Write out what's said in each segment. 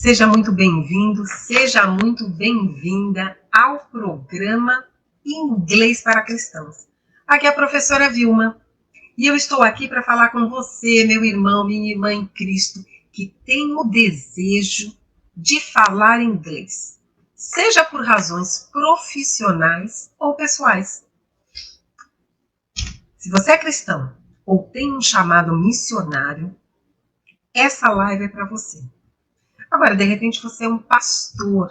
Seja muito bem-vindo, seja muito bem-vinda ao programa Inglês para Cristãos. Aqui é a professora Vilma e eu estou aqui para falar com você, meu irmão, minha irmã em Cristo, que tem o desejo de falar inglês, seja por razões profissionais ou pessoais. Se você é cristão ou tem um chamado missionário, essa live é para você. Agora, de repente, você é um pastor,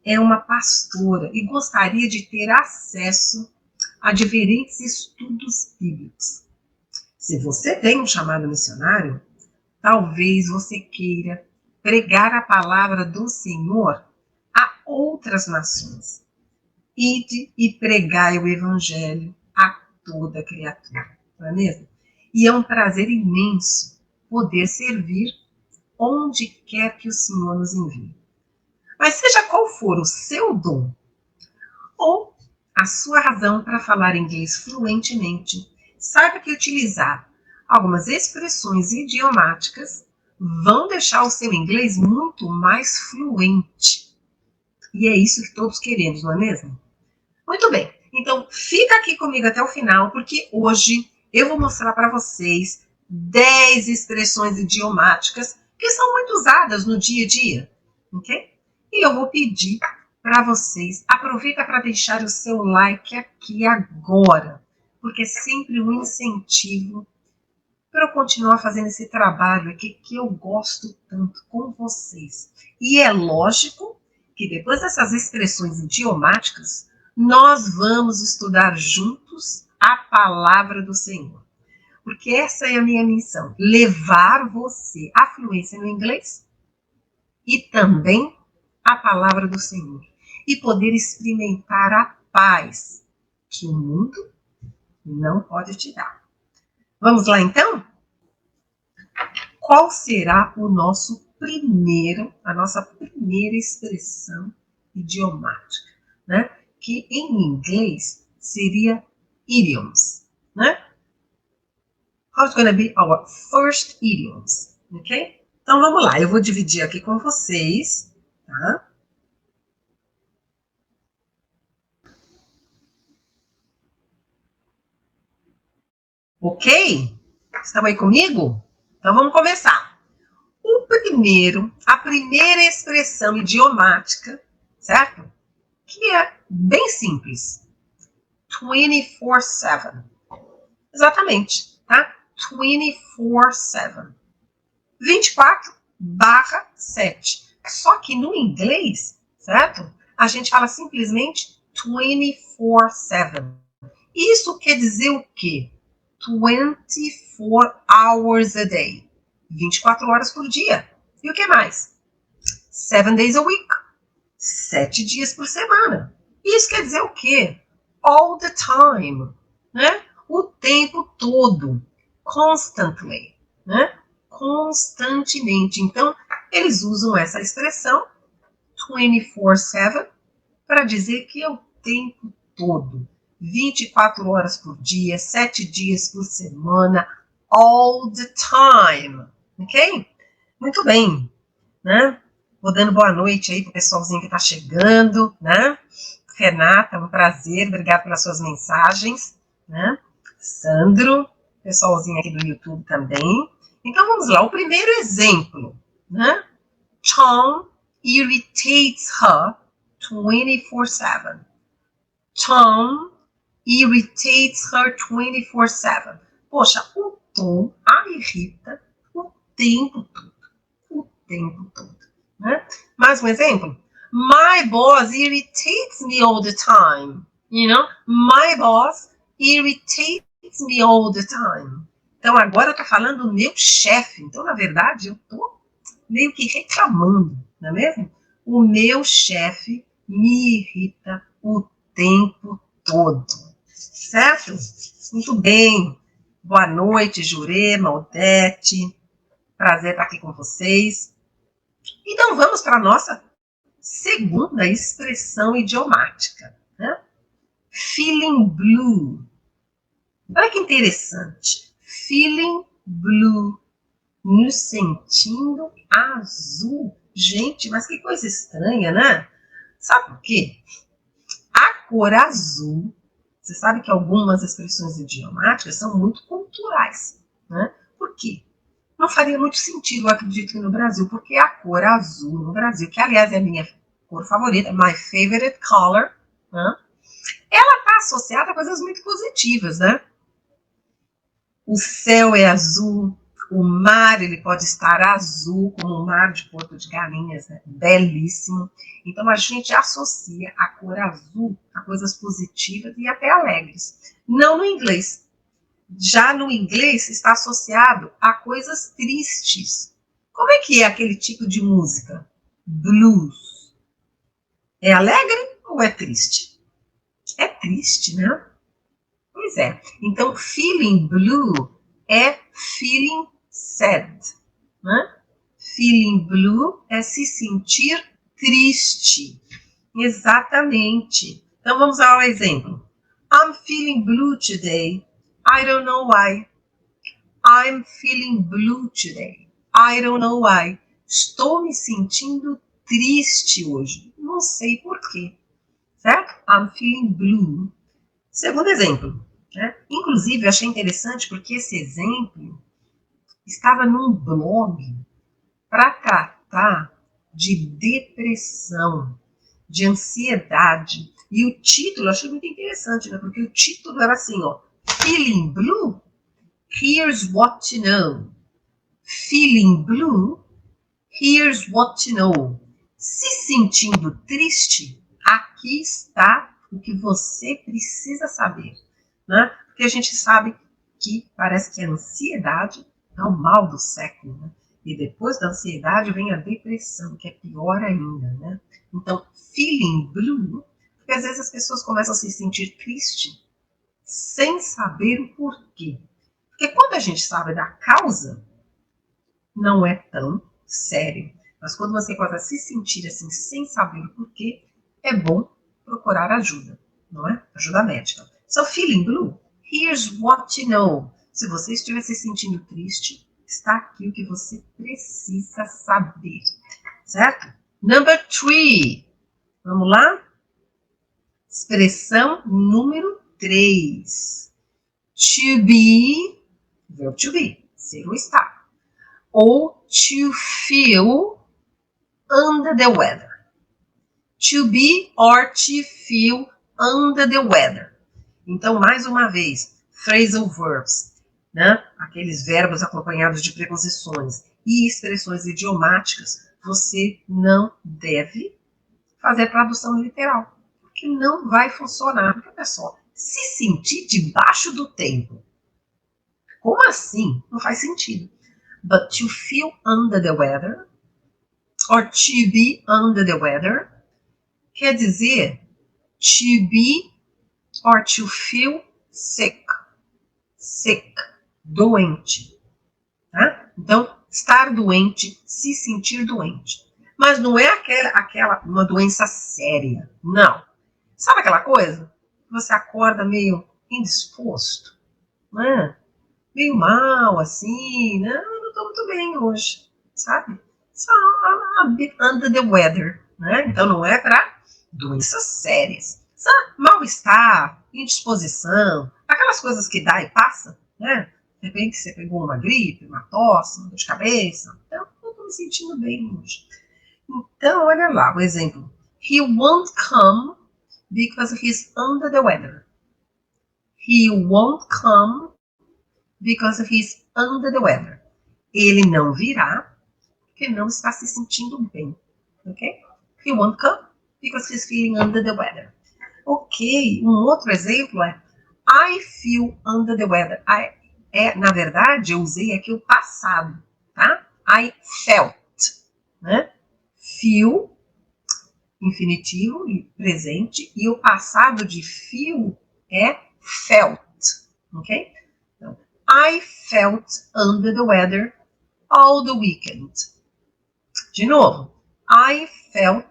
é uma pastora e gostaria de ter acesso a diferentes estudos bíblicos. Se você tem um chamado missionário, talvez você queira pregar a palavra do Senhor a outras nações. Ide e pregai o evangelho a toda criatura, não é mesmo? E é um prazer imenso poder servir onde quer que o Senhor nos envie. Mas seja qual for o seu dom ou a sua razão para falar inglês fluentemente, saiba que utilizar algumas expressões idiomáticas vão deixar o seu inglês muito mais fluente. E é isso que todos queremos, não é mesmo? Muito bem, então fica aqui comigo até o final, porque hoje eu vou mostrar para vocês 10 expressões idiomáticas que são muito usadas no dia a dia, ok? E eu vou pedir para vocês, aproveita para deixar o seu like aqui agora, porque é sempre um incentivo para eu continuar fazendo esse trabalho aqui que eu gosto tanto com vocês. E é lógico que depois dessas expressões idiomáticas, nós vamos estudar juntos a palavra do Senhor. Porque essa é a minha missão, levar você à fluência no inglês e também a palavra do Senhor. E poder experimentar a paz que o mundo não pode te dar. Vamos lá então? Qual será a nossa primeira expressão idiomática, né? Que em inglês seria idioms, né? How's going to be our first idioms, ok? Então vamos lá, eu vou dividir aqui com vocês, tá? Ok? Estão aí comigo? Então vamos começar. A primeira expressão idiomática, certo? Que é bem simples. 24/7. Exatamente, tá? 24/7. 24/7. Só que no inglês, certo? A gente fala simplesmente 24/7. Isso quer dizer o quê? 24 hours a day. 24 horas por dia. E o que mais? 7 days a week. 7 dias por semana. Isso quer dizer o quê? All the time, né? O tempo todo. Constantly, né? Constantemente. Então, eles usam essa expressão 24/7 para dizer que é o tempo todo. 24 horas por dia, 7 dias por semana, all the time, ok? Muito bem, né? Vou dando boa noite aí pro pessoalzinho que está chegando, né? Renata, um prazer, obrigada pelas suas mensagens, né? Sandro, pessoalzinho aqui do YouTube também. Então vamos lá, o primeiro exemplo, né? Tom irritates her 24/7. Tom irritates her 24/7. Poxa, o Tom a irrita o tempo todo. O tempo todo. Né? Mais um exemplo. My boss irritates me all the time. You know? My boss irritates me all the time. Então, agora eu tô falando do meu chefe. Então, na verdade, eu tô meio que reclamando, não é mesmo? O meu chefe me irrita o tempo todo. Certo? Muito bem. Boa noite, Jurema, Odete. Prazer estar aqui com vocês. Então vamos para a nossa segunda expressão idiomática, né? Feeling blue. Olha que interessante. Feeling blue. Nos sentindo azul. Gente, mas que coisa estranha, né? Sabe por quê? A cor azul, você sabe que algumas expressões idiomáticas são muito culturais, né? Por quê? Não faria muito sentido, eu acredito, no Brasil, porque a cor azul no Brasil, que aliás é a minha cor favorita, my favorite color, né? Ela está associada a coisas muito positivas, né? O céu é azul, o mar ele pode estar azul, como o mar de Porto de Galinhas, né? Belíssimo. Então a gente associa a cor azul a coisas positivas e até alegres. Não no inglês. Já no inglês está associado a coisas tristes. Como é que é aquele tipo de música? Blues. É alegre ou é triste? É triste, né? Pois é. Então, feeling blue é feeling sad, né? Feeling blue é se sentir triste. Exatamente. Então, vamos ao exemplo. I'm feeling blue today. I don't know why. I'm feeling blue today. I don't know why. Estou me sentindo triste hoje. Não sei porquê. Certo? I'm feeling blue. Segundo exemplo. Né? Inclusive, eu achei interessante porque esse exemplo estava num blog para tratar de depressão, de ansiedade. E o título, eu achei muito interessante, né? Porque o título era assim, ó, Feeling Blue? Here's what to know. Feeling blue? Here's what to know. Se sentindo triste, aqui está o que você precisa saber. Né? Porque a gente sabe que parece que a ansiedade é o mal do século. Né? E depois da ansiedade vem a depressão, que é pior ainda. Né? Então, feeling blue, porque às vezes as pessoas começam a se sentir triste sem saber o porquê. Porque quando a gente sabe da causa, não é tão sério. Mas quando você começa a se sentir assim, sem saber o porquê, é bom procurar ajuda, não é? Ajuda médica. So, feeling blue, here's what you know. Se você estiver se sentindo triste, está aqui o que você precisa saber, certo? Number 3. Vamos lá? Expressão número 3. To be, verbo to be, ser ou estar. Ou to feel under the weather. To be or to feel under the weather. Então, mais uma vez, phrasal verbs, né? Aqueles verbos acompanhados de preposições e expressões idiomáticas, você não deve fazer tradução literal, porque não vai funcionar. Porque, pessoal, se sentir debaixo do tempo, como assim? Não faz sentido. But to feel under the weather, or to be under the weather, quer dizer to be or to feel sick. Sick, doente. Tá? Então, estar doente, se sentir doente. Mas não é uma doença séria. Não. Sabe aquela coisa? Você acorda meio indisposto, né? Meio mal, assim, né? Não estou muito bem hoje, sabe? Só a bit under the weather, né? Então não é para doenças sérias. Só mal-estar, indisposição, aquelas coisas que dá e passa, né? De repente você pegou uma gripe, uma tosse, uma dor de cabeça. Então, não estou me sentindo bem hoje. Então, olha lá, o exemplo. He won't come because he's under the weather. He won't come because he's under the weather. Ele não virá porque não está se sentindo bem. Ok? He won't come because he's feeling under the weather. Ok, um outro exemplo é I feel under the weather. Na verdade, eu usei aqui o passado, tá? I felt, né? Feel, infinitivo e presente, e o passado de feel é felt, ok? Então, I felt under the weather all the weekend. De novo, I felt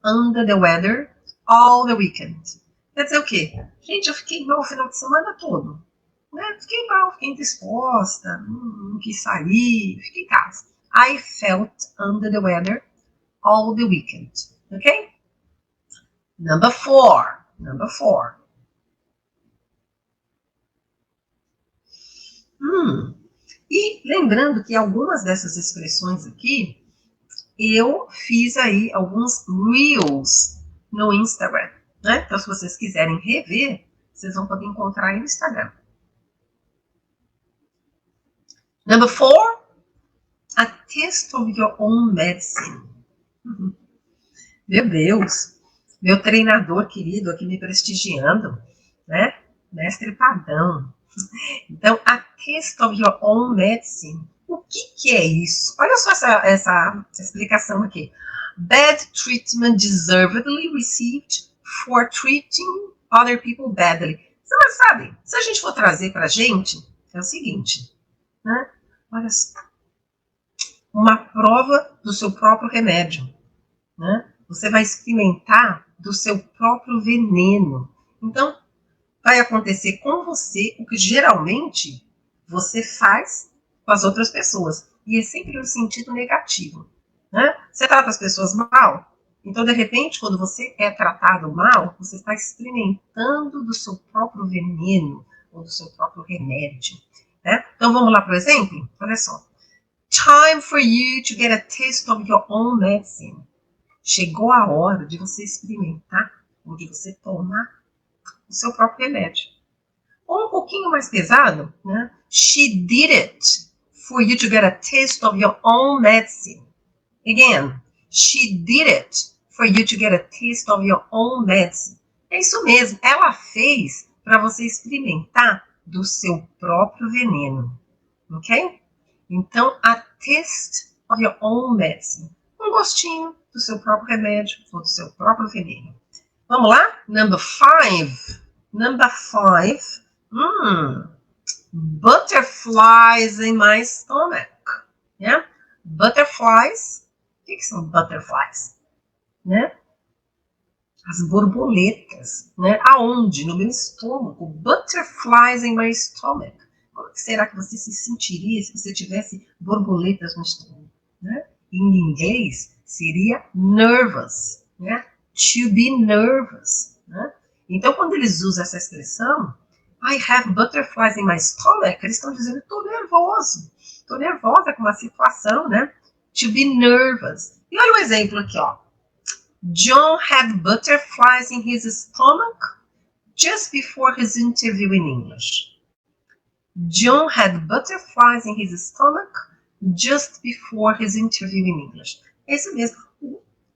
under the weather all the weekend. Quer dizer o quê? Gente, eu fiquei mal o final de semana todo. Né? Fiquei mal, fiquei indisposta, não quis sair, fiquei em casa. I felt under the weather all the weekend. Okay? Number four. E lembrando que algumas dessas expressões aqui, eu fiz aí alguns reels no Instagram, né? Então, se vocês quiserem rever, vocês vão poder encontrar aí no Instagram. Number four, a taste of your own medicine. Meu Deus, meu treinador querido aqui me prestigiando, né? Mestre Padão. Então, a taste of your own medicine. O que é isso? Olha só essa explicação aqui. Bad treatment deservedly received for treating other people badly. Você sabe, se a gente for trazer pra gente, é o seguinte, né? Olha só. Uma prova do seu próprio remédio, né? Você vai experimentar do seu próprio veneno. Então, vai acontecer com você o que geralmente você faz com as outras pessoas. E é sempre no sentido negativo. Né? Você trata as pessoas mal, então, de repente, quando você é tratado mal, você está experimentando do seu próprio veneno ou do seu próprio remédio. Né? Então, vamos lá para o exemplo? Olha só. Time for you to get a taste of your own medicine. Chegou a hora de você experimentar ou de você tomar o seu próprio remédio. Ou um pouquinho mais pesado, né? She did it for you to get a taste of your own medicine. Again, she did it for you to get a taste of your own medicine. É isso mesmo, ela fez para você experimentar do seu próprio veneno. Ok? Então, a taste of your own medicine. Um gostinho do seu próprio remédio ou do seu próprio veneno. Vamos lá? Number five. Butterflies in my stomach. Yeah? Butterflies. O que são butterflies? Né? As borboletas. Né? Aonde? No meu estômago. Butterflies in my stomach. Como será que você se sentiria se você tivesse borboletas no estômago? Né? Em inglês, seria nervous. Né? To be nervous. Né? Então, quando eles usam essa expressão, I have butterflies in my stomach, eles estão dizendo, estou nervoso. Estou nervosa com uma situação, né? To be nervous. E olha o exemplo aqui, ó. John had butterflies in his stomach just before his interview in English. John had butterflies in his stomach just before his interview in English. É isso mesmo.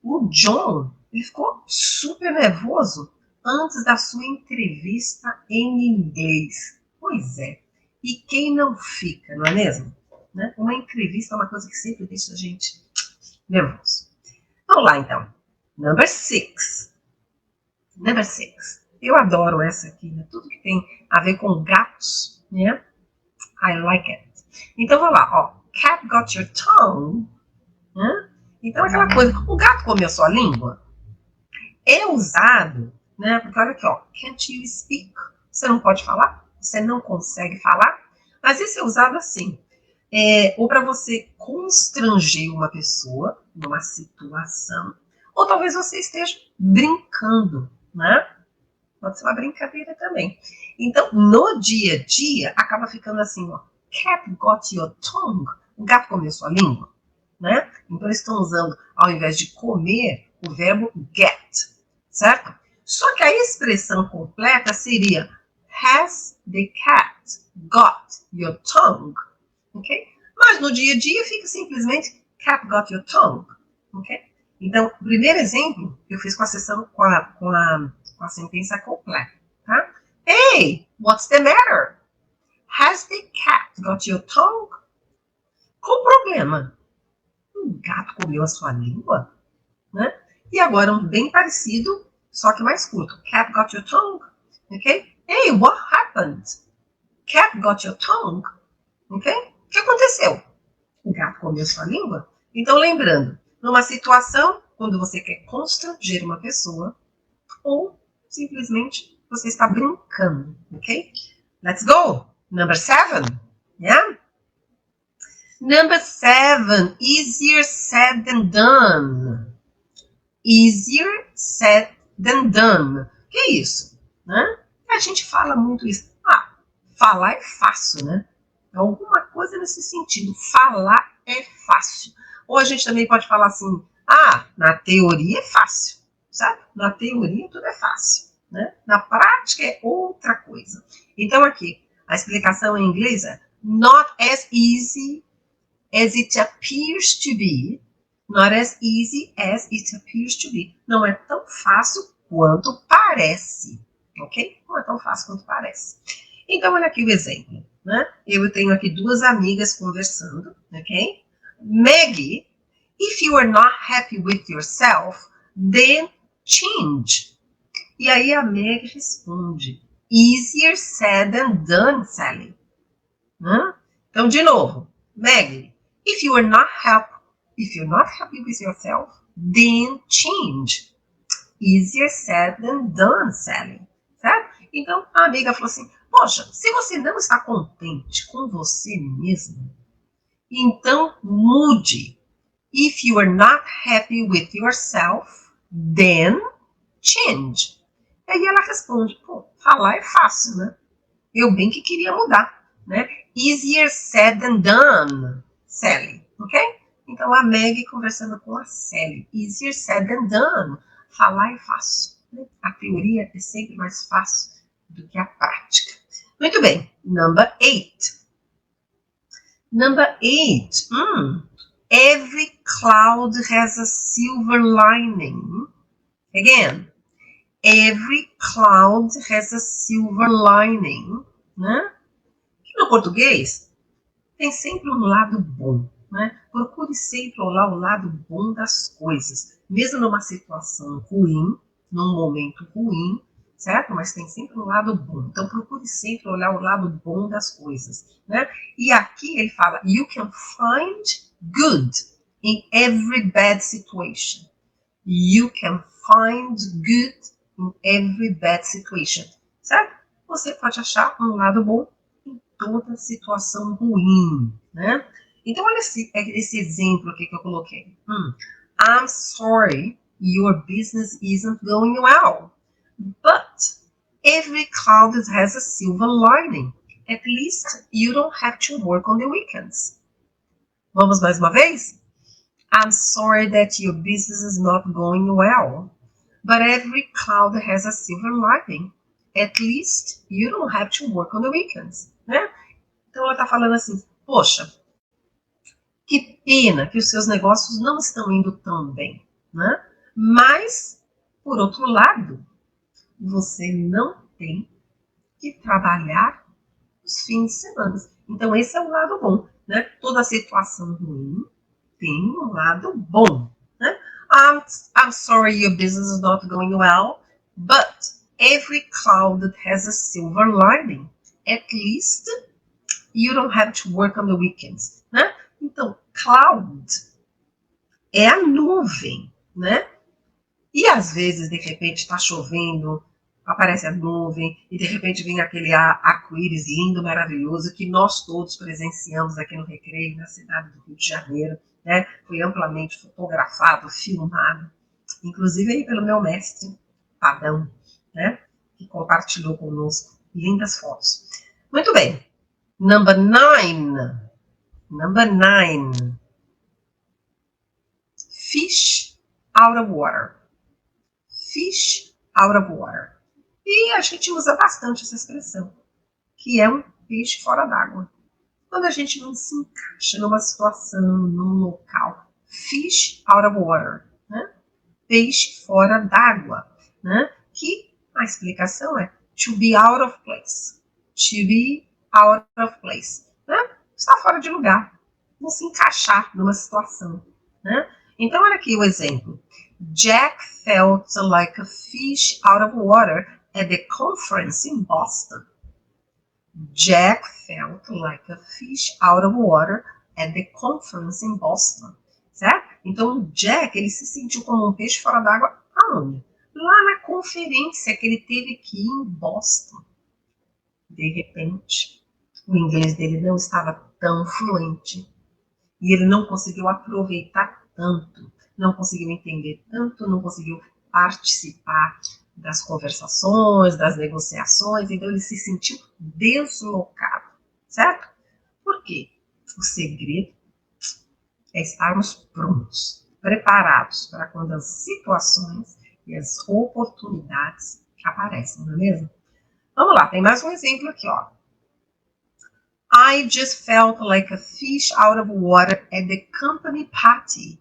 O John, ele ficou super nervoso antes da sua entrevista em inglês. Pois é. E quem não fica, não é mesmo? Né? Uma entrevista é uma coisa que sempre deixa a gente nervoso. Vamos lá, então. Number six. Eu adoro essa aqui, né? Tudo que tem a ver com gatos, né? I like it. Então, vamos lá, ó. Cat got your tongue. Né? Então, aquela coisa, o gato comeu sua língua? É usado, né? Porque olha aqui, ó. Can't you speak? Você não pode falar? Você não consegue falar? Mas isso é usado assim. Ou para você constranger uma pessoa numa situação, ou talvez você esteja brincando, né? Pode ser uma brincadeira também. Então, no dia a dia, acaba ficando assim, ó. Cat got your tongue. O gato comeu sua língua, né? Então, eles estão usando, ao invés de comer, o verbo get, certo? Só que a expressão completa seria Has the cat got your tongue? Ok? Mas no dia a dia fica simplesmente Cat got your tongue. Ok? Então, o primeiro exemplo eu fiz com a sentença completa. Tá? Hey, what's the matter? Has the cat got your tongue? Qual o problema? O gato comeu a sua língua? Né? E agora um bem parecido, só que mais curto. Cat got your tongue? Ok? Hey, what happened? Cat got your tongue? Ok? O que aconteceu? O gato comeu sua língua? Então, lembrando, numa situação, quando você quer constranger uma pessoa, ou simplesmente você está brincando, ok? Let's go! Number 7, yeah? Number 7, easier said than done. easier said than done. Que é isso? Né? A gente fala muito isso. Ah, falar é fácil, né? Alguma coisa nesse sentido. Falar é fácil. Ou a gente também pode falar assim, ah, na teoria é fácil, sabe? Na teoria tudo é fácil, né? Na prática é outra coisa. Então aqui, a explicação em inglês é not as easy as it appears to be. Not as easy as it appears to be. Não é tão fácil quanto parece, ok? Não é tão fácil quanto parece. Então, olha aqui o exemplo, né? Eu tenho aqui duas amigas conversando, ok? Maggie, if you are not happy with yourself, then change. E aí a Maggie responde, easier said than done, Sally. Né? Então, de novo, Maggie, if you're not happy with yourself, then change. Easier said than done, Sally. Certo? Então, a amiga falou assim, poxa, se você não está contente com você mesmo, então mude. If you are not happy with yourself, then change. E aí ela responde, pô, falar é fácil, né? Eu bem que queria mudar, né? Easier said than done, Sally, ok? Então a Maggie conversando com a Sally. Easier said than done. Falar é fácil. Né? A teoria é sempre mais fácil do que a prática. Muito bem. Number 8. Number 8. Every cloud has a silver lining. Again. Every cloud has a silver lining. Né? No português, tem sempre um lado bom, né? Procure sempre olhar o lado bom das coisas, mesmo numa situação ruim, num momento ruim, certo? Mas tem sempre um lado bom. Então, procure sempre olhar o lado bom das coisas, né? E aqui ele fala, you can find good in every bad situation. You can find good in every bad situation, certo? Você pode achar um lado bom toda situação ruim, né? Então, olha esse exemplo aqui que eu coloquei. I'm sorry, your business isn't going well, but every cloud has a silver lining. At least you don't have to work on the weekends. Vamos mais uma vez? I'm sorry that your business is not going well, but every cloud has a silver lining. At least you don't have to work on the weekends, né? Então ela está falando assim, poxa, que pena que os seus negócios não estão indo tão bem, né? Mas, por outro lado, você não tem que trabalhar os fins de semana. Então esse é o lado bom, né? Toda situação ruim tem um lado bom, né? I'm sorry your business is not going well, but every cloud has a silver lining. At least you don't have to work on the weekends, né? Então, cloud é a nuvem, né? E às vezes, de repente, está chovendo, aparece a nuvem, e de repente vem aquele arco-íris lindo, maravilhoso, que nós todos presenciamos aqui no Recreio, na cidade do Rio de Janeiro, né? Foi amplamente fotografado, filmado, inclusive aí pelo meu mestre, Padão, né? Que compartilhou conosco lindas fotos. Muito bem. Number 9. Fish out of water. Fish out of water. E a gente usa bastante essa expressão, que é um peixe fora d'água. Quando a gente não se encaixa numa situação, num local. Fish out of water. Né? Peixe fora d'água. Né? Que a explicação é to be out of place. To be out of place. Né? Está fora de lugar. Não se encaixar numa situação. Né? Então, olha aqui o exemplo. Jack felt like a fish out of water at the conference in Boston. Jack felt like a fish out of water at the conference in Boston. Certo? Então, o Jack, ele se sentiu como um peixe fora d'água aonde? Lá na conferência que ele teve que ir em Boston. De repente, o inglês dele não estava tão fluente. E ele não conseguiu aproveitar tanto, não conseguiu entender tanto, não conseguiu participar das conversações, das negociações, então ele se sentiu deslocado, certo? Por quê? O segredo é estarmos prontos, preparados para quando as situações e as oportunidades aparecem, não é mesmo? Vamos lá, tem mais um exemplo aqui, ó. I just felt like a fish out of water at the company party.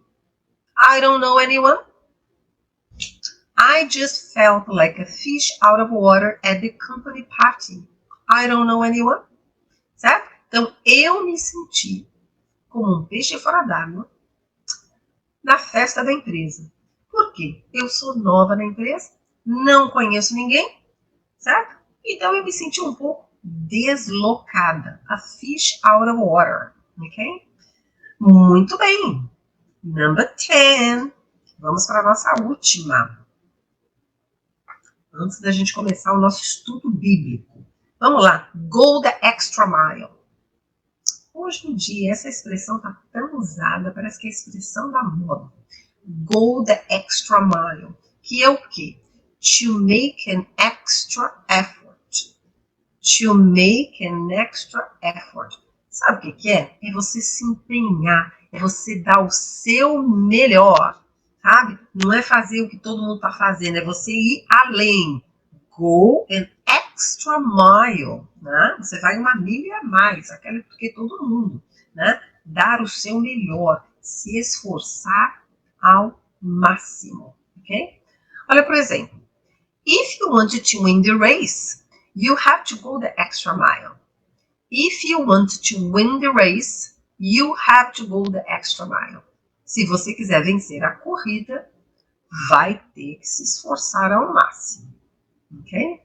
I don't know anyone. I just felt like a fish out of water at the company party. I don't know anyone. Certo? Então, eu me senti como um peixe fora d'água na festa da empresa. Por quê? Eu sou nova na empresa, não conheço ninguém, certo? Então, eu me senti um pouco deslocada. A fish out of water, ok? Muito bem. Number 10. Vamos para a nossa última. Antes da gente começar o nosso estudo bíblico. Vamos lá. Go the extra mile. Hoje em dia, essa expressão está tão usada, parece que é a expressão da moda. Go the extra mile. Que é o quê? To make an extra effort. To make an extra effort. Sabe o que é? É você se empenhar, é você dar o seu melhor, sabe? Não é fazer o que todo mundo está fazendo, é você ir além. Go an extra mile, né? Você vai uma milha a mais, aquela que todo mundo, né? Dar o seu melhor, se esforçar ao máximo, ok? Olha, por exemplo, if you want to win the race, you have to go the extra mile. If you want to win the race, you have to go the extra mile. Se você quiser vencer a corrida, vai ter que se esforçar ao máximo. Ok?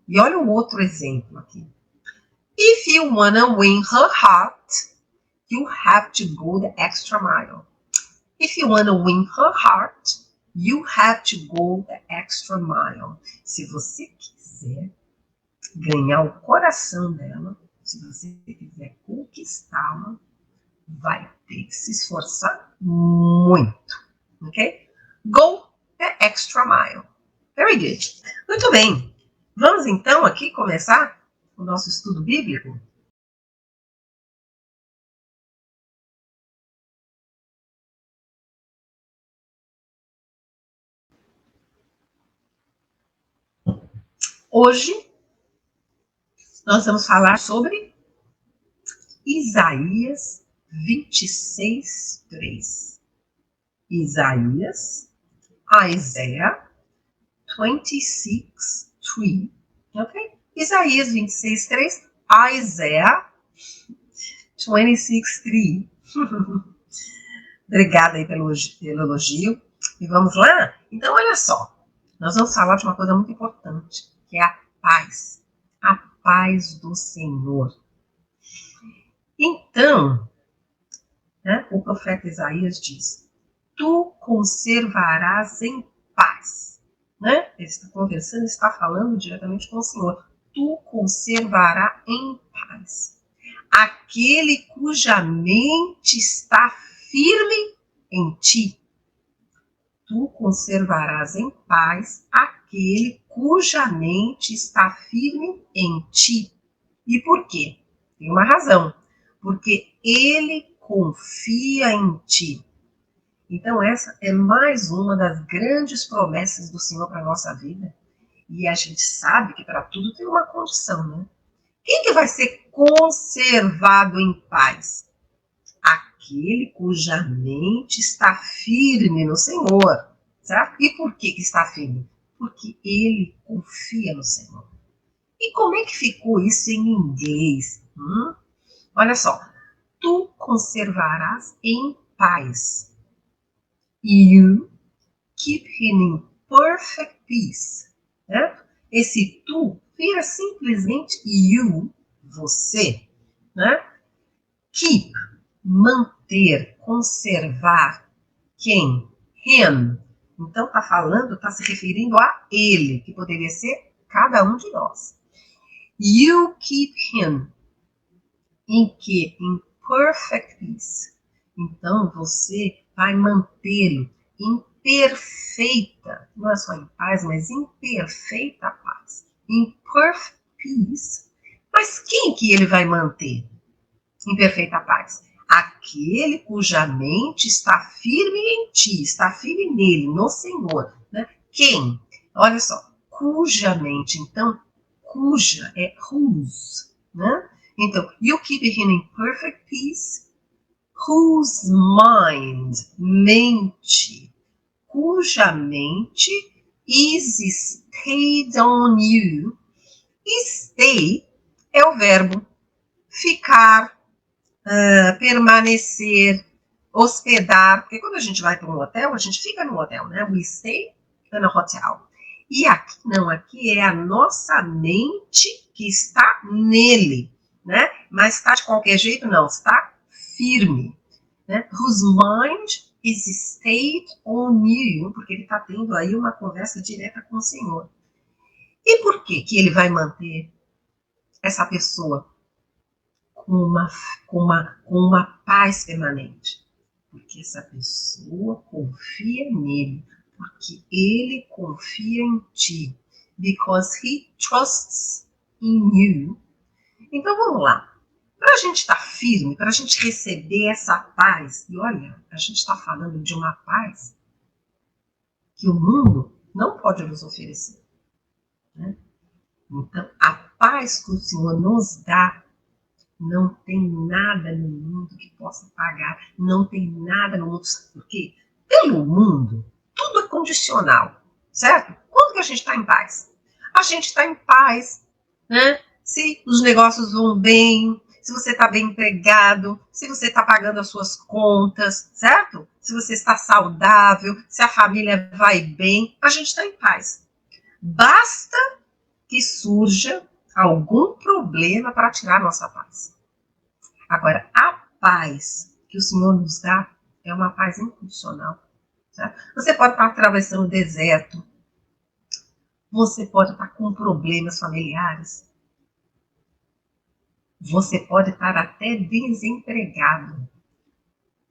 E olha o outro exemplo aqui. If you wanna win her heart, you have to go the extra mile. If you wanna win her heart, you have to go the extra mile. Se você quiser ganhar o coração dela, se você quiser conquistá-la, vai ter que se esforçar muito, ok? Go the extra mile. Very good. Muito bem. Vamos então aqui começar o nosso estudo bíblico? Hoje nós vamos falar sobre Isaías 26:3. Isaías, Isaiah 26:3. Ok? Isaías 26:3, Isaiah 26:3. Obrigada aí pelo elogio. E vamos lá? Então, olha só. Nós vamos falar de uma coisa muito importante, que é a paz. A paz do Senhor. Então, né, o profeta Isaías diz: tu conservarás em paz. Né? Ele está conversando, está falando diretamente com o Senhor. Tu conservarás em paz aquele cuja mente está firme em ti. Tu conservarás em paz aquele cuja mente está firme em ti. E por quê? Tem uma razão. Porque ele confia em ti. Então essa é mais uma das grandes promessas do Senhor para a nossa vida. E a gente sabe que para tudo tem uma condição, né? Quem que vai ser conservado em paz? Aquele cuja mente está firme no Senhor. Certo? E por que está firme? Porque ele confia no Senhor. E como é que ficou isso em inglês? Olha só. Tu conservarás em paz. You keep him in perfect peace. Né? Esse tu vira simplesmente you, você. Né? Keep, manter, conservar. Quem? Him. Então está falando, está se referindo a ele, que poderia ser cada um de nós. You keep him. Em que? In perfect peace. Então você vai mantê-lo em perfeita, não é só em paz, mas em perfeita paz. Em perfect peace. Mas quem que ele vai manter em perfeita paz? Aquele cuja mente está firme em ti, está firme nele, no Senhor. Né? Quem? Olha só, cuja mente. Então, cuja é whose. Né? Então, you keep him in perfect peace, whose mind, mente, cuja mente is stayed on you. Stay é o verbo ficar, permanecer, hospedar, porque quando a gente vai para um hotel, a gente fica no hotel, né? We stay in a hotel. E aqui não, aqui é a nossa mente que está nele, né? Mas está de qualquer jeito, não, está firme, né? Whose mind is stayed on you, porque ele está tendo aí uma conversa direta com o Senhor. E por que que ele vai manter essa pessoa com uma paz permanente? Porque essa pessoa confia nele, porque ele confia em ti, because he trusts in you. Então vamos lá, para a gente estar firme, para a gente receber essa paz, e olha, a gente está falando de uma paz que o mundo não pode nos oferecer, né? Então a paz que o Senhor nos dá, não tem nada no mundo que possa pagar. Não tem nada no mundo. Sabe por quê? Pelo mundo, tudo é condicional, certo? Quando que a gente está em paz? A gente está em paz, né? Se os negócios vão bem, se você está bem empregado, se você está pagando as suas contas, certo? Se você está saudável, se a família vai bem, a gente está em paz. Basta que surja algum problema para tirar nossa paz. Agora, a paz que o Senhor nos dá é uma paz incondicional. Certo? Você pode estar atravessando o deserto, você pode estar com problemas familiares, você pode estar até desempregado,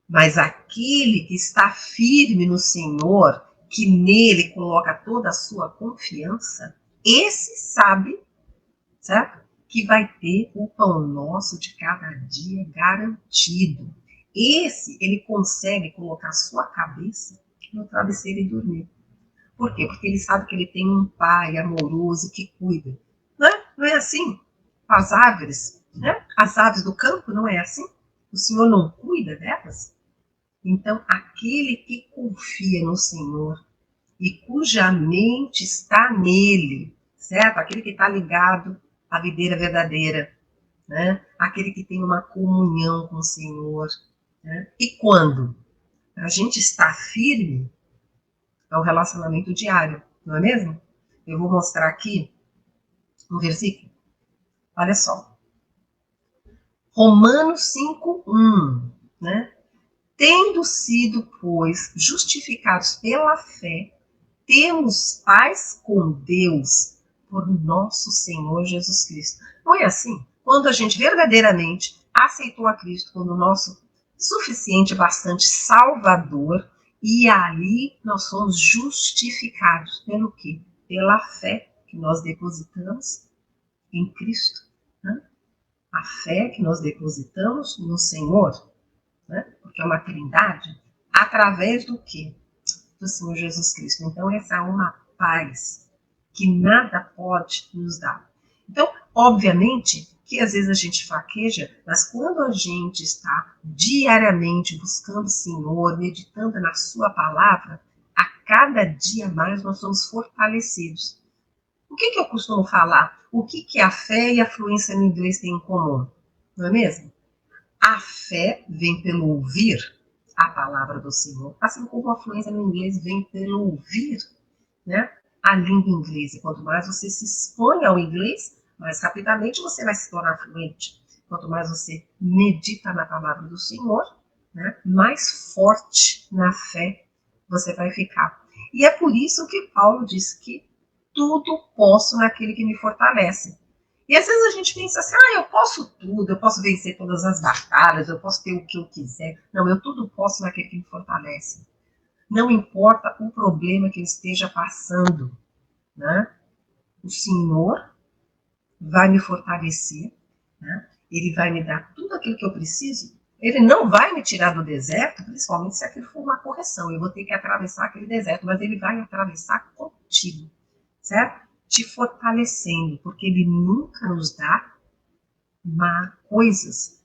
mas aquele que está firme no Senhor, que nele coloca toda a sua confiança, esse sabe, certo? Que vai ter o pão nosso de cada dia garantido. Esse, ele consegue colocar sua cabeça no travesseiro e dormir. Por quê? Porque ele sabe que ele tem um pai amoroso que cuida. Não é assim? As árvores, né? As aves do campo, não é assim? O Senhor não cuida delas? Então, aquele que confia no Senhor e cuja mente está nele, certo? Aquele que está ligado à videira verdadeira, né? Aquele que tem uma comunhão com o Senhor. Né? E quando a gente está firme, é um relacionamento diário, não é mesmo? Eu vou mostrar aqui um versículo. Olha só. Romanos 5:1, né? Tendo sido, pois, justificados pela fé, temos paz com Deus por nosso Senhor Jesus Cristo. Não é assim? Quando a gente verdadeiramente aceitou a Cristo como nosso suficiente, bastante Salvador, e ali nós somos justificados pelo quê? Pela fé que nós depositamos em Cristo. Né? A fé que nós depositamos no Senhor, né? Porque é uma trindade, através do quê? Do Senhor Jesus Cristo. Então, essa é uma paz que nada pode nos dar. Então, obviamente, que às vezes a gente fraqueja, mas quando a gente está diariamente buscando o Senhor, meditando na sua palavra, a cada dia mais nós somos fortalecidos. O que eu costumo falar? O que a fé e a fluência no inglês têm em comum? Não é mesmo? A fé vem pelo ouvir a palavra do Senhor, assim como a fluência no inglês vem pelo ouvir, né, a língua inglesa. Quanto mais você se expõe ao inglês, mais rapidamente você vai se tornar fluente. Quanto mais você medita na palavra do Senhor, né, mais forte na fé você vai ficar. E é por isso que Paulo diz que tudo posso naquele que me fortalece. E às vezes a gente pensa assim, eu posso tudo, eu posso vencer todas as batalhas, eu posso ter o que eu quiser. Não, eu tudo posso naquele que me fortalece. não importa o problema que ele esteja passando, né? O Senhor vai me fortalecer, né? Ele vai me dar tudo aquilo que eu preciso. Ele não vai me tirar do deserto, principalmente se aquilo for uma correção. Eu vou ter que atravessar aquele deserto, mas ele vai atravessar contigo, certo? Te fortalecendo, porque ele nunca nos dá coisas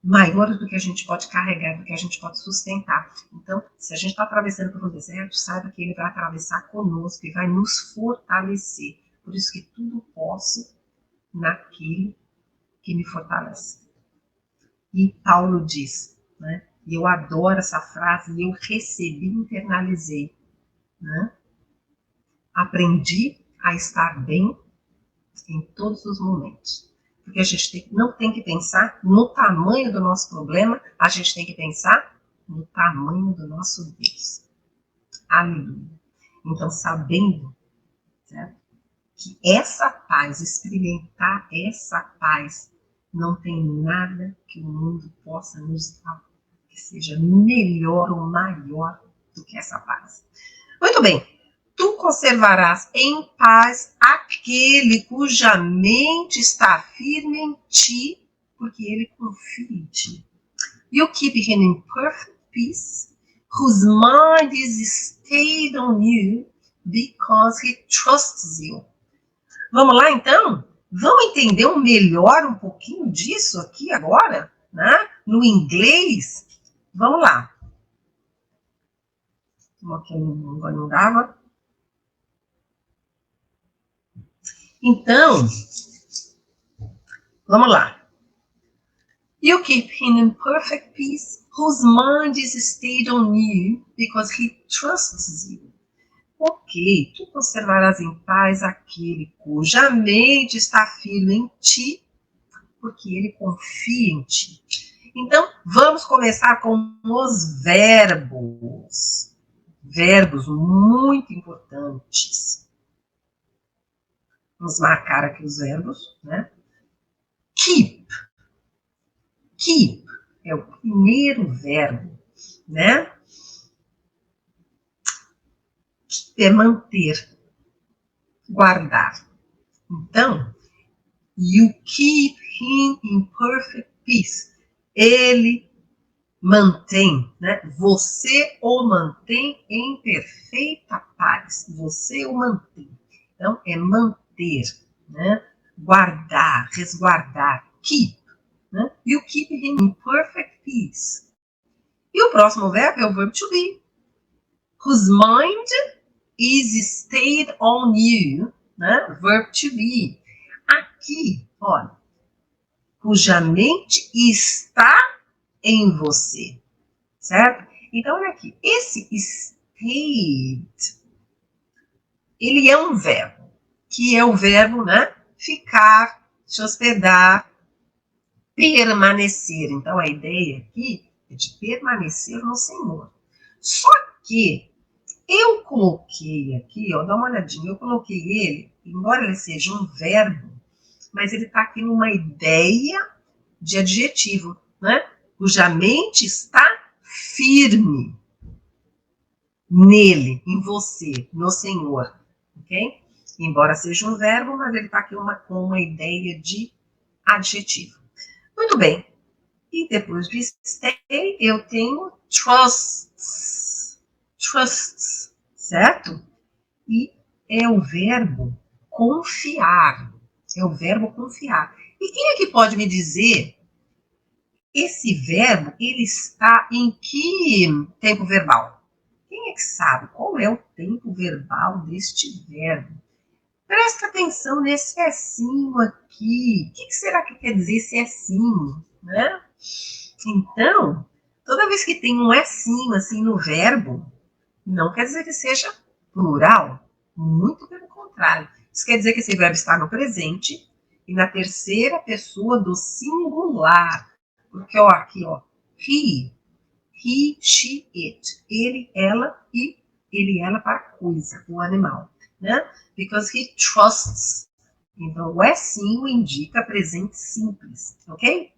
maiores do que a gente pode carregar, do que a gente pode sustentar. Então, se a gente está atravessando por um deserto, saiba que ele vai atravessar conosco e vai nos fortalecer. Por isso que tudo posso naquele que me fortalece. E Paulo diz, né? E eu adoro essa frase, e eu recebi, internalizei, né? Aprendi a estar bem em todos os momentos. Porque a gente não tem que pensar no tamanho do nosso problema, a gente tem que pensar no tamanho do nosso Deus. Aleluia. Então, sabendo, certo, que essa paz, experimentar essa paz, não tem nada que o mundo possa nos dar que seja melhor ou maior do que essa paz. Muito bem. Tu conservarás em paz aquele cuja mente está firme em ti, porque ele confia em ti. You keep him in perfect peace, whose mind is stayed on you, because he trusts you. Vamos lá, então? Vamos entender melhor um pouquinho disso aqui agora, né? No inglês. Vamos lá. Vamos aqui um banho d'água. Então, vamos lá. You keep him in perfect peace, whose mind is stayed on you, because he trusts you. Ok, tu conservarás em paz aquele cuja mente está firme em ti, porque ele confia em ti. Então, vamos começar com os verbos. Verbos muito importantes. Vamos marcar aqui os verbos, né? Keep. Keep é o primeiro verbo, né? Keep é manter, guardar. Então, you keep him in perfect peace. Ele mantém, né? Você o mantém em perfeita paz. Você o mantém. Então, é manter, né? Guardar, resguardar. Keep. Né? You keep him in perfect peace. E o próximo verbo é o verbo to be. Whose mind is stayed on you. Né? Verbo to be. Aqui, olha. Cuja mente está em você. Certo? Então, olha aqui. Esse stayed, ele é um verbo. Que é o verbo, né? Ficar, se hospedar, permanecer. Então, a ideia aqui é de permanecer no Senhor. Só que eu coloquei aqui, ó, dá uma olhadinha, eu coloquei ele, embora ele seja um verbo, mas ele está aqui numa ideia de adjetivo, né? Cuja mente está firme nele, em você, no Senhor, ok? Embora seja um verbo, mas ele está aqui com uma ideia de adjetivo. Muito bem. E depois de stay, eu tenho trusts. Trusts, certo? E é o verbo confiar. É o verbo confiar. E quem é que pode me dizer esse verbo, ele está em que tempo verbal? Quem é que sabe qual é o tempo verbal deste verbo? Presta atenção nesse Sinho aqui. O que será que quer dizer esse Sinho, né? Então, toda vez que tem um Sinho assim no verbo, não quer dizer que seja plural. Muito pelo contrário. Isso quer dizer que esse verbo está no presente e na terceira pessoa do singular. Porque, ó, aqui, ó, he, she, it. Ele, ela e ele, ela para coisa, o animal, né? Because he trusts. Então, o Sinho indica presente simples, ok?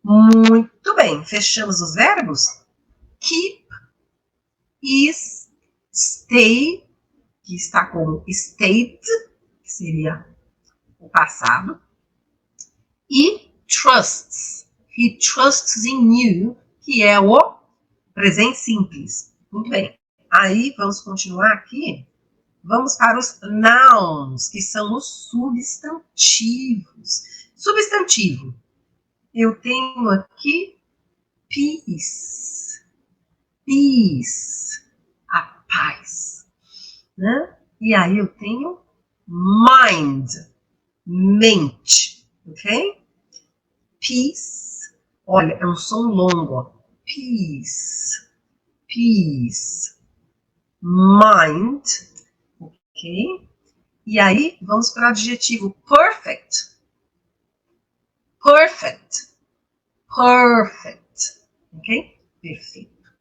Muito bem, fechamos os verbos. Keep, is, stay, que está como state, que seria o passado, e trusts. He trusts in you, que é o presente simples. Muito bem. Aí, vamos continuar aqui. Vamos para os nouns, que são os substantivos. Substantivo. Eu tenho aqui peace. Peace. A paz. Né? E aí eu tenho mind. Mente. Ok? Peace. Olha, é um som longo. Ó. Peace. Peace. Mind. Ok? E aí, vamos para o adjetivo perfect. Perfect. Perfect. Ok? Perfeito.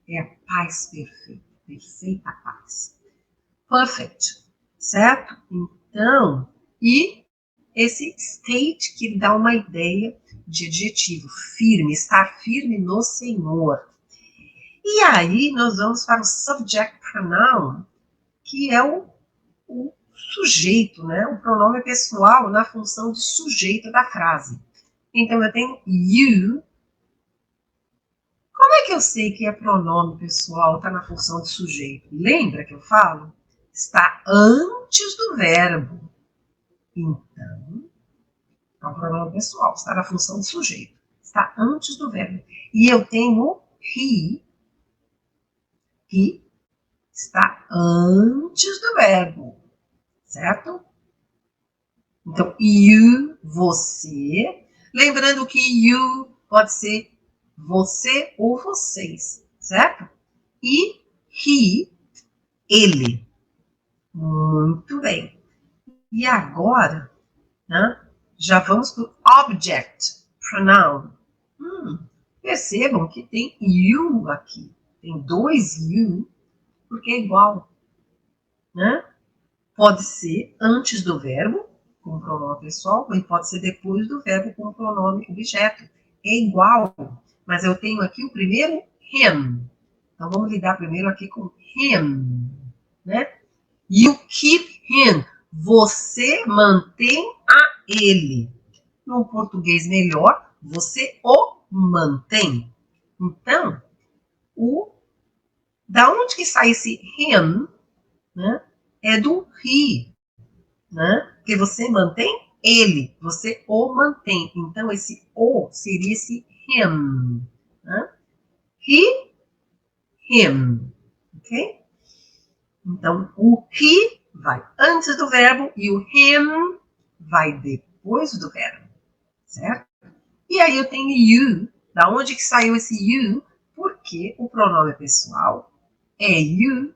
É a paz perfeita. Perfeita paz. Perfect. Certo? Então, e esse state que dá uma ideia de adjetivo firme, estar firme no Senhor. E aí, nós vamos para o subject pronoun, que é o sujeito, né? O pronome pessoal na função de sujeito da frase. Então, eu tenho you. Como é que eu sei que é pronome pessoal, está na função de sujeito? Lembra que eu falo? Está antes do verbo. Então, é um pronome pessoal, está na função de sujeito. Está antes do verbo. E eu tenho he, que está antes do verbo. Certo? Então, you, você. Lembrando que you pode ser você ou vocês, certo? E he, ele. Muito bem. E agora, né, já vamos para o object pronoun. Percebam que tem you aqui. Tem dois you, porque é igual. Né? Pode ser antes do verbo, com o pronome pessoal, e pode ser depois do verbo com o pronome objeto. É igual, mas eu tenho aqui o primeiro him. Então, vamos lidar primeiro aqui com him. Né? You keep him. Você mantém a ele. No português melhor, você o mantém. Então, da onde que sai esse him? Né? É do he. Né? Porque você mantém ele, você o mantém. Então, esse o seria esse him. Né? He, him. Ok? Então, o he vai antes do verbo e o him vai depois do verbo. Certo? E aí eu tenho you. Da onde que saiu esse you? Porque o pronome pessoal é you,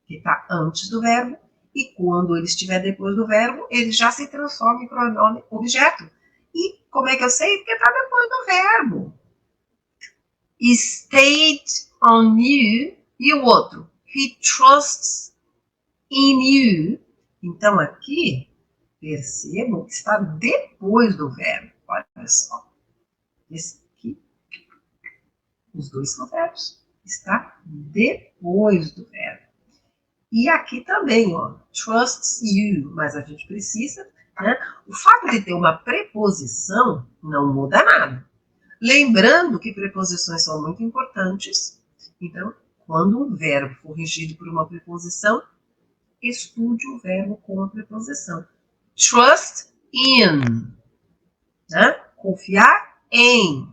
que está antes do verbo, e quando ele estiver depois do verbo, ele já se transforma em pronome objeto. E como é que eu sei? Porque está depois do verbo. Stayed on you, e o outro? He trusts in you. Então aqui, percebam que está depois do verbo. Olha só. Esse aqui, os dois são verbos. Está depois do verbo. E aqui também, ó, trusts you, mas a gente precisa, né? O fato de ter uma preposição não muda nada. Lembrando que preposições são muito importantes. Então, quando um verbo for regido por uma preposição, estude o verbo com a preposição. Trust in, né? Confiar em.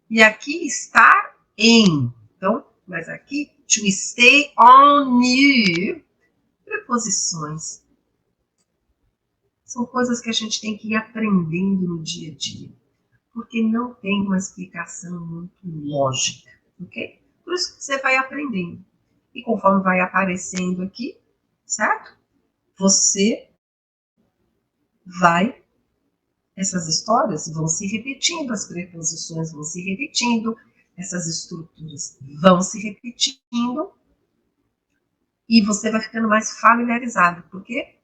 E aqui estar em. Então, mas aqui, to stay on you. Preposições são coisas que a gente tem que ir aprendendo no dia a dia, porque não tem uma explicação muito lógica, ok? Por isso que você vai aprendendo. E conforme vai aparecendo aqui, certo? Você vai, essas histórias vão se repetindo, as preposições vão se repetindo, essas estruturas vão se repetindo, e você vai ficando mais familiarizado, porque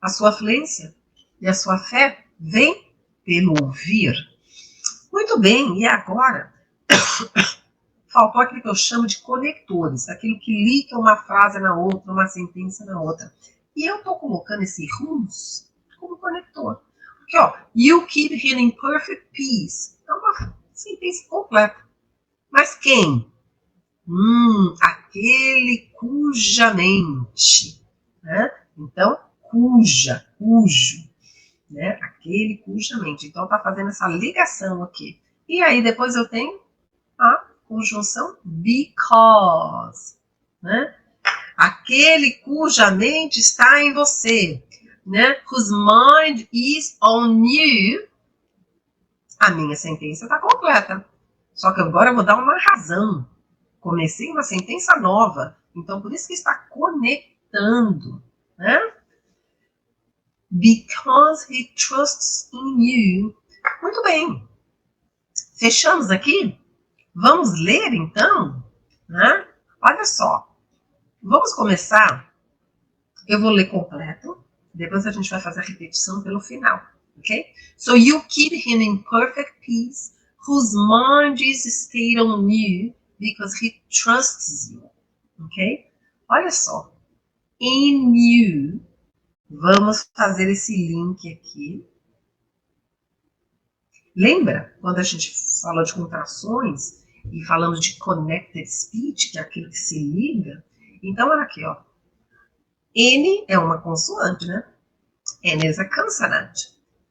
a sua fluência e a sua fé vem pelo ouvir. Muito bem, e agora faltou aquilo que eu chamo de conectores, aquilo que liga uma frase na outra, uma sentença na outra. E eu estou colocando esse whose como conector. Aqui, ó, you keep him in perfect peace. É uma sentença completa. Mas quem? Aquele cuja mente. Né? Então, cujo. Né? Aquele cuja mente. Então, está fazendo essa ligação aqui. E aí, depois eu tenho a conjunção because. Né? Aquele cuja mente está em você. Né? Whose mind is on you. A minha sentença está completa. Só que agora eu vou dar uma razão. Comecei uma sentença nova. Então, por isso que está conectando. Né? Because he trusts in you. Muito bem. Fechamos aqui? Vamos ler, então? Né? Olha só. Vamos começar. Eu vou ler completo. Depois a gente vai fazer a repetição pelo final. Ok? So you keep him in perfect peace, whose mind is stayed on you, because he trusts you. Ok? Olha só. In you. Vamos fazer esse link aqui. Lembra quando a gente falou de contrações e falamos de connected speech, que é aquilo que se liga? Então, olha aqui, ó. N é uma consoante, né? N is a consonant.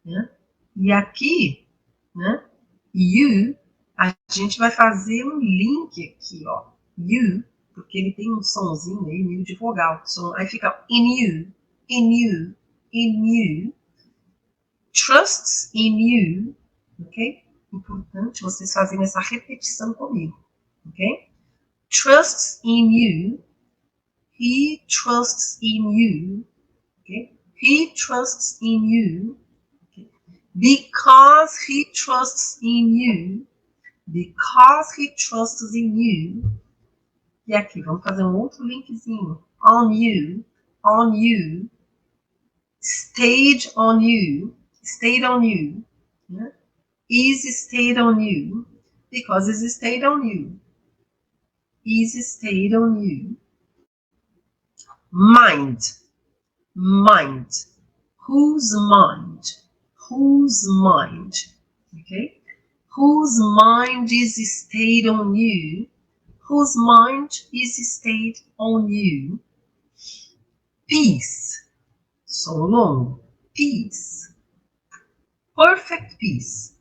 Né? E aqui, né? You, a gente vai fazer um link aqui, ó. You, porque ele tem um sonzinho aí, meio de vogal. So, aí fica in you, in you, in you. Trusts in you, ok? Importante vocês fazerem essa repetição comigo, ok? Trusts in you. He trusts in you, ok? He trusts in you, okay? Because he trusts in you, because he trusts in you. E aqui, vamos fazer um outro linkzinho. On you, stayed on you, né? Is stayed on you, because is stayed on you. Is stayed on you. Mind. Whose mind? Okay? Whose mind is stayed on you? Whose mind is stayed on you? Peace. So long. Peace. Perfect peace.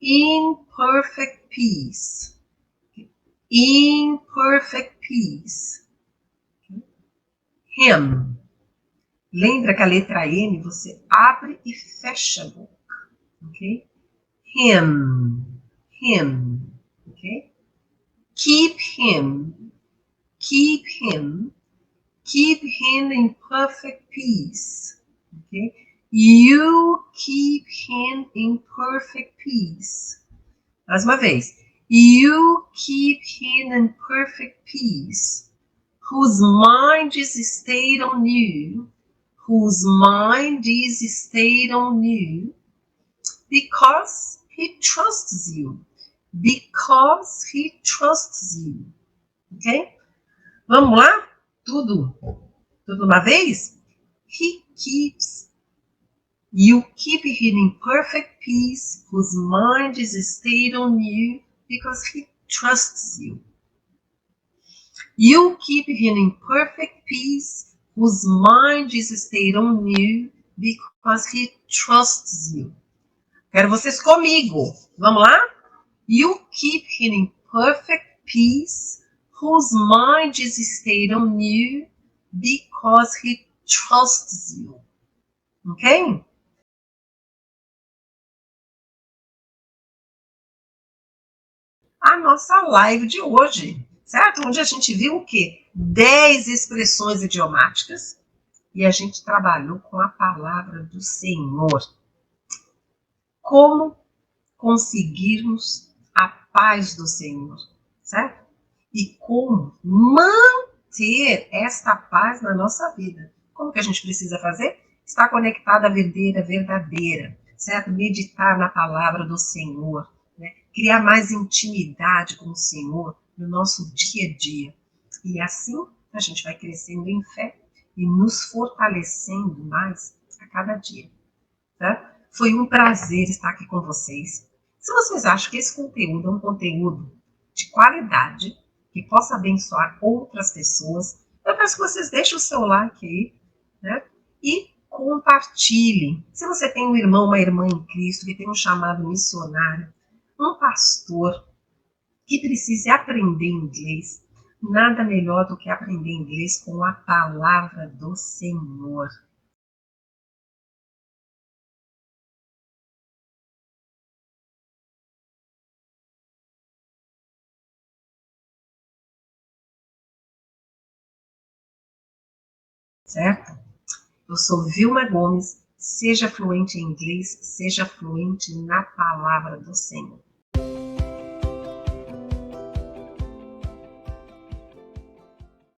In perfect peace. Him. Lembra que a letra M você abre e fecha a boca. Ok? Him. Ok? Keep him in perfect peace. Okay? You keep him in perfect peace. Mais uma vez. You keep him in perfect peace, whose mind is stayed on you, because he trusts you. Ok? Vamos lá? Tudo uma vez? You keep him in perfect peace, whose mind is stayed on you, because he trusts you. You keep him in perfect peace, whose mind is stayed on you, because he trusts you. Quero vocês comigo. Vamos lá? You keep him in perfect peace, whose mind is stayed on you, because he trusts you. Ok? A nossa live de hoje, certo? Onde a gente viu o quê? 10 expressões idiomáticas e a gente trabalhou com a palavra do Senhor. Como conseguirmos a paz do Senhor, certo? E como manter esta paz na nossa vida. Como que a gente precisa fazer? Estar conectado à verdadeira, certo? Meditar na palavra do Senhor, né? criar mais intimidade com o Senhor no nosso dia a dia. E assim a gente vai crescendo em fé e nos fortalecendo mais a cada dia. Tá? Foi um prazer estar aqui com vocês. Se vocês acham que esse conteúdo é um conteúdo de qualidade, que possa abençoar outras pessoas, eu peço que vocês deixem o seu like aí, né? E compartilhem. Se você tem um irmão, uma irmã em Cristo, que tem um chamado missionário, um pastor que precise aprender inglês, nada melhor do que aprender inglês com a palavra do Senhor. Certo? Eu sou Vilma Gomes, seja fluente em inglês, seja fluente na palavra do Senhor.